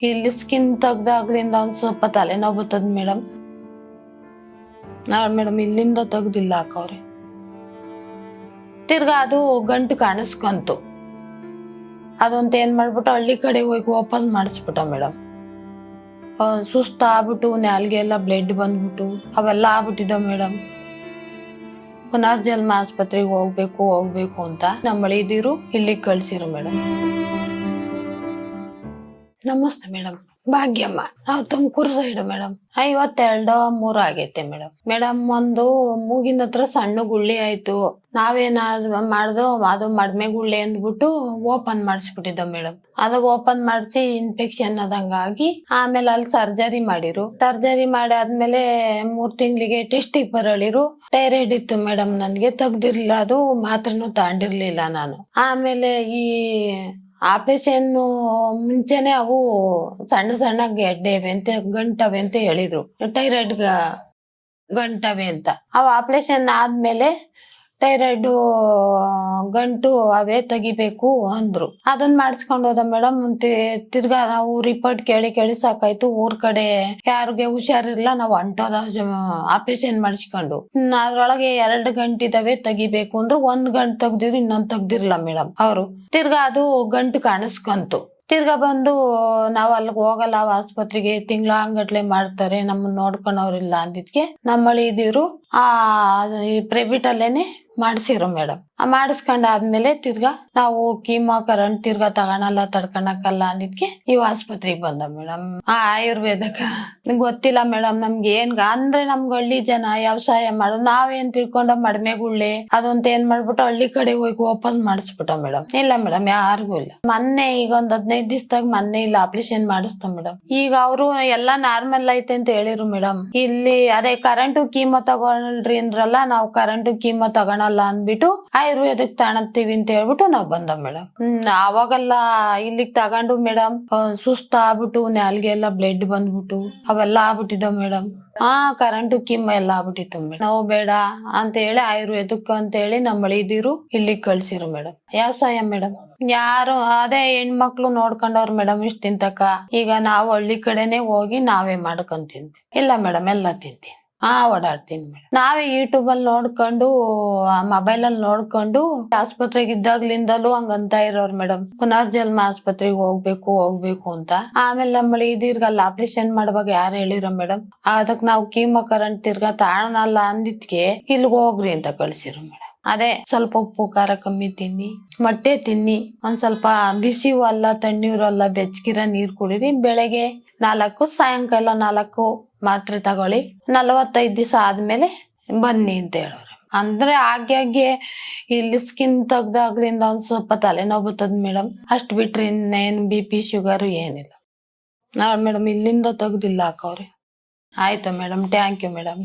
ಇಲ್ಲಿ ಸ್ಕಿನ್ ತೆಗ್ದಾಗ್ಲಿಂದ ಒಂದ್ ಸ್ವಲ್ಪ ತಲೆನೋವು ಬರ್ತದ ಮೇಡಮ್. ಮೇಡಮ್ ಇಲ್ಲಿಂದ ತೆಗ್ದಿಲ್ಲ ಹಾಕವ್ರೆ. ತಿರ್ಗಾ ಅದು ಗಂಟು ಕಾಣಿಸ್ಕೊಂತು. ಅದಂತ ಏನ್ ಮಾಡ್ಬಿಟ್ಟು ಹಳ್ಳಿ ಕಡೆ ಹೋಗಿ ಓಪನ್ ಮಾಡಿಸ್ಬಿಟ್ಟ ಮೇಡಮ್. ಸುಸ್ತ ಆಗ್ಬಿಟ್ಟು ನಾಲ್ಗೆ ಎಲ್ಲ ಬ್ಲಡ್ ಬಂದ್ಬಿಟ್ಟು ಅವೆಲ್ಲ ಆಗ್ಬಿಟ್ಟಿದ ಮೇಡಮ್. ಪುನರ್ಜನ್ಮ ಆಸ್ಪತ್ರೆಗೆ ಹೋಗ್ಬೇಕು ಅಂತ ನಮ್ಮ ಅಳಿದಿರು ಇಲ್ಲಿಗೆ ಕಳ್ಸಿರು ಮೇಡಮ್. ನಮಸ್ತೆ ಮೇಡಮ್, ಭಾಗ್ಯಮ್ಮ. ನಾವು ತುಮಕೂರು ಸೈಡ್ ಮೇಡಮ್. 52 ಆಗೈತೆ ಮೇಡಮ್. ಮೇಡಮ್ ಒಂದು ಮೂಗಿನ ಹತ್ರ ಸಣ್ಣ ಗುಳ್ಳಿ ಆಯ್ತು. ನಾವೇನಾದ್ರು ಮಾಡ್ದೋ ಅದು ಮಡ್ಮೆ ಗುಳ್ಳಿ ಅಂದ್ಬಿಟ್ಟು ಓಪನ್ ಮಾಡಿಸ್ಬಿಟ್ಟಿದ್ದ ಮೇಡಮ್. ಅದು ಓಪನ್ ಮಾಡಿಸಿ ಇನ್ಫೆಕ್ಷನ್ ಆದಂಗಾಗಿ ಆಮೇಲೆ ಅಲ್ಲಿ ಸರ್ಜರಿ ಮಾಡಿರು. ಸರ್ಜರಿ ಮಾಡಿ ಆದ್ಮೇಲೆ 3 ತಿಂಗಳಿಗೆ ಟೆಸ್ಟಿಗೆ ಬರಳಿರು. ಥೈರಾಯ್ಡ್ ಇತ್ತು ಮೇಡಮ್, ನನ್ಗೆ ತೆಗ್ದಿರ್ಲಿಲ್ಲ. ಅದು ಮಾತ್ರನು ತಗೊಂಡಿರ್ಲಿಲ್ಲ ನಾನು. ಆಮೇಲೆ ಈ ಆಪರೇಷನ್ ಮುಂಚೆನೆ ಅವು ಸಣ್ಣ ಗೆಡ್ಡೆವೆ ಅಂತ ಗಂಟವೆ ಅಂತ ಹೇಳಿದ್ರು. ಥೈರಾಯ್ಡ್ ಗಂಟವೆ ಅಂತ. ಅವು ಆಪರೇಷನ್ ಆದ್ಮೇಲೆ ಥೈರಾಯ್ಡ್ ಗಂಟು ಅವೇ ತೆಗಿಬೇಕು ಅಂದ್ರು. ಅದನ್ನ ಮಾಡಿಸ್ಕೊಂಡು ಹೋದ ಮೇಡಮ್. ತಿರ್ಗಾ ನಾವು ರಿಪೋರ್ಟ್ ಕೇಳಿ ಸಾಕಾಯ್ತು. ಊರ್ ಕಡೆ ಯಾರಿಗೆ ಹುಷಾರಿಲ್ಲ, ನಾವು ಅಂಟೋದ ಆಪರೇಷನ್ ಮಾಡಿಸ್ಕೊಂಡು. ಅದ್ರೊಳಗೆ 2 ಗಂಟಿದಾವೆ ತೆಗಿಬೇಕು ಅಂದ್ರು. 1 ಗಂಟು ತೆಗ್ದಿದ್ರು, ಇನ್ನೊಂದ್ ತೆಗ್ದಿರ್ಲಿಲ್ಲ ಮೇಡಮ್ ಅವರು. ತಿರ್ಗಾ ಅದು ಗಂಟು ಕಾಣಿಸ್ಕೊಂತು. ತಿರ್ಗಾ ಬಂದು ನಾವ್ ಅಲ್ಲಿಗೆ ಹೋಗಲ್ಲ ಆಸ್ಪತ್ರೆಗೆ, ತಿಂಗ್ಳಾಂಗಟ್ಲೆ ಮಾಡ್ತಾರೆ, ನಮ್ಮನ್ನ ನೋಡ್ಕೊಳೋರಿಲ್ಲ ಅಂದಿದ್ಕೆ ನಮ್ಮ ಅಳಿದಿರು ಪ್ರೈವೇಟ್ ಅಲ್ಲೇನೆ ಮಾಡ್ಸಿರು ಮೇಡಮ್. ಮಾಡಿಸ್ಕೊಂಡಾದ್ಮೇಲೆ ತಿರ್ಗಾ ನಾವು ಕೀಮೋ ಕರೆಂಟ್ ತಿರ್ಗಾ ತಗೊಳಲ್ಲ, ತಡ್ಕೊಳಕ್ಕಲ್ಲ ಅಂದಿದ್ಕೆ ಇವ್ ಆಸ್ಪತ್ರೆಗೆ ಬಂದ ಮೇಡಮ್. ಆಯುರ್ವೇದಕ್ಕ ಗೊತ್ತಿಲ್ಲ ಮೇಡಮ್ ನಮ್ಗೆ ಅಂದ್ರೆ ನಮ್ಗೆ ಹಳ್ಳಿ ಜನ ವ್ಯವಸಾಯ ಮಾಡೋದು. ನಾವೇನ್ ತಿಳ್ಕೊಂಡ ಮಡ್ಮೆ ಗುಳ್ಳೆ ಅದಂತ ಏನ್ ಮಾಡ್ಬಿಟ್ಟು ಹಳ್ಳಿ ಕಡೆ ಹೋಗಿ ಓಪನ್ ಮಾಡಿಸ್ಬಿಟ್ಟ ಮೇಡಮ್. ಇಲ್ಲ ಮೇಡಮ್, ಯಾರಿಗೂ ಇಲ್ಲ. ಮೊನ್ನೆ ಈಗ ಒಂದ್ 15 ದಿವಸದಾಗ ಮೊನ್ನೆ ಇಲ್ಲ ಆಪರೇಷನ್ ಮಾಡಿಸ್ತ ಮೇಡಮ್. ಈಗ ಅವರು ಎಲ್ಲಾ ನಾರ್ಮಲ್ ಐತೆ ಅಂತ ಹೇಳಿರು ಮೇಡಮ್. ಇಲ್ಲಿ ಅದೇ ಕರೆಂಟು ಕೀಮೋ ತಗೊಳ್ರಿ ಅಂದ್ರಲ್ಲ, ನಾವು ಕರೆಂಟು ಕೀಮೋ ತಗೊಳಲ್ಲ ಅಂದ್ಬಿಟ್ಟು ಆಯುರ್ವೇದಕ್ ತಗೊಳ್ತೀವಿ ಅಂತ ಹೇಳ್ಬಿಟ್ಟು ನಾವ್ ಬಂದ ಮೇಡಮ್. ಅವಾಗೆಲ್ಲ ಇಲ್ಲಿಗ್ ತಗೊಂಡು ಮೇಡಮ್ ಸುಸ್ತ ಆಗ್ಬಿಟ್ಟು ನಾಲ್ಗೆ ಎಲ್ಲ ಬ್ಲಡ್ ಬಂದ್ಬಿಟ್ಟು ಅವೆಲ್ಲ ಆಗ್ಬಿಟ್ಟಿದ ಮೇಡಮ್. ಕರೆಂಟು ಕೀಮೋ ಎಲ್ಲ ಆಗ್ಬಿಟ್ಟಿತ್ತು ಮೇಡಮ್. ನಾವು ಬೇಡ ಅಂತ ಹೇಳಿ ಆಯುರ್ವೇದಕ್ ಅಂತ ಹೇಳಿ ನಮ್ಮ ಅಳಿದಿರು ಇಲ್ಲಿಗ್ ಕಳ್ಸಿರು ಮೇಡಮ್. ವ್ಯವಸಾಯ ಮೇಡಮ್, ಯಾರು ಅದೇ ಹೆಣ್ಮಕ್ಳು ನೋಡ್ಕೊಂಡವ್ರು ಮೇಡಮ್ ಇಷ್ಟಿನ ತಕ. ಈಗ ನಾವು ಹಳ್ಳಿ ಕಡೆನೆ ಹೋಗಿ ನಾವೇ ಮಾಡ್ಕೊಂತೀನಿ. ಇಲ್ಲ ಮೇಡಮ್, ಎಲ್ಲ ತಿಂತೀನಿ. ಓಡಾಡ್ತೀನಿ ಮೇಡಮ್. ನಾವೇ ಯೂಟ್ಯೂಬ್ ಅಲ್ಲಿ ನೋಡ್ಕೊಂಡು ಮೊಬೈಲ್ ಅಲ್ಲಿ ನೋಡ್ಕೊಂಡು ಆಸ್ಪತ್ರೆಗೆ ಇದ್ದಾಗ್ಲಿಂದಲೂ ಹಂಗಂತ ಇರೋರು ಮೇಡಮ್. ಪುನರ್ಜನ್ಮ ಆಸ್ಪತ್ರೆಗೆ ಹೋಗ್ಬೇಕು ಅಂತ. ಆಮೇಲೆ ನಮ್ಮ ಇದಿರ್ಗಲ್ಲ ಆಪರೇಷನ್ ಮಾಡುವಾಗ ಯಾರು ಹೇಳಿರೋ ಮೇಡಮ್, ಅದಕ್ ನಾವು ಕೀಮೋ ಕರೆಂಟ್ ತಿರ್ಗಾ ತಾಣಲ್ಲ ಅಂದಿದ್ಕೆ ಇಲ್ಗ್ ಹೋಗ್ರಿ ಅಂತ ಕಳ್ಸಿರು ಮೇಡಮ್. ಅದೇ ಸ್ವಲ್ಪ ಉಪ್ಪು ಖಾರ ಕಮ್ಮಿ ತಿನ್ನಿ, ಮೊಟ್ಟೆ ತಿನ್ನಿ, ಒಂದ್ ಸ್ವಲ್ಪ ಬಿಸಿ ಅಲ್ಲ ತಣ್ಣೀರು ಅಲ್ಲ ಬೆಚ್ಚಗಿರೋ ನೀರ್ ಕುಡೀರಿ, ಬೆಳಗ್ಗೆ 4 ಸಾಯಂಕಾಲ 4 ಮಾತ್ರೆ ತಗೊಳ್ಳಿ, 45 ದಿವಸ ಆದ್ಮೇಲೆ ಬನ್ನಿ ಅಂತ ಹೇಳೋರು. ಅಂದ್ರೆ ಆಗ್ಗೆ ಇಲ್ಲಿ ಸ್ಕಿನ್ ತೆಗ್ದಾಗ್ಲಿಂದ ಒಂದ್ ಸ್ವಲ್ಪ ತಲೆನೋವು ಬರ್ತದ ಮೇಡಮ್. ಅಷ್ಟ್ ಬಿಟ್ರಿ ಇನ್ನೇನ್ BP ಶುಗರ್ ಏನಿಲ್ಲ. ಮೇಡಮ್ ಇಲ್ಲಿಂದ ತೆಗ್ದಿಲ್ಲ ಹಾಕವ್ರೆ. ಆಯ್ತು ಮೇಡಮ್, ಥ್ಯಾಂಕ್ ಯು ಮೇಡಮ್.